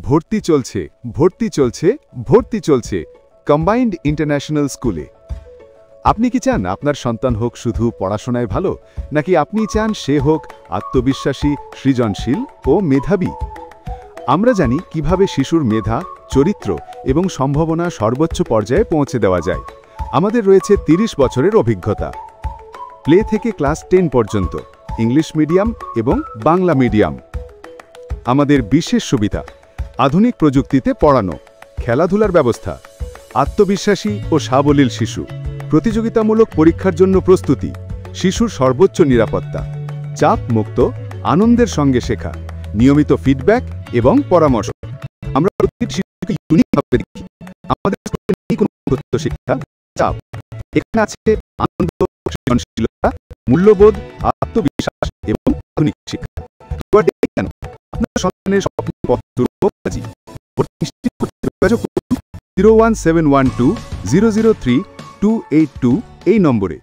ভর্তি চলছে ভর্তি চলছে ভর্তি চলছে কম্বাইন্ড ইন্টারন্যাশনাল স্কুলে। আপনি কি চান আপনার সন্তান হোক শুধু পড়াশোনায় ভালো, নাকি আপনি চান সে হোক আত্মবিশ্বাসী, সৃজনশীল ও মেধাবী? আমরা জানি কিভাবে শিশুর মেধা, চরিত্র এবং সম্ভাবনা সর্বোচ্চ পর্যায়ে পৌঁছে দেওয়া যায়। আমাদের রয়েছে 30 বছরের অভিজ্ঞতা। প্লে থেকে ক্লাস 10 পর্যন্ত, ইংলিশ মিডিয়াম এবং বাংলা মিডিয়াম। আমাদের বিশেষ সুবিধা: আধুনিক প্রযুক্তিতে পড়ানো, খেলাধুলার ব্যবস্থা, আত্মবিশ্বাসী ও সাবলীল শিশু, প্রতিযোগিতামূলক পরীক্ষার জন্য প্রস্তুতি, শিশুর সর্বোচ্চ নিরাপত্তা, চাপ মুক্ত, আনন্দের সঙ্গে শেখা, নিয়মিত ফিডব্যাক এবং পরামর্শ। আমরা প্রতিটি শিশুকে ইউনিকভাবে দেখি। আমাদের স্কুলে নেই কোনো ব্যক্তিগত শিক্ষা, চাপ। এখানে আছে আনন্দ, সৃজনশীলতা, মূল্যবোধ, আত্মবিশ্বাস এবং আধুনিক শিক্ষা। কেন আপনার সন্তানের স্বপ্ন পথ দুর্গতি নিশ্চিত করতে যোগাযোগ করুন 01712 003 282 এই নম্বরে।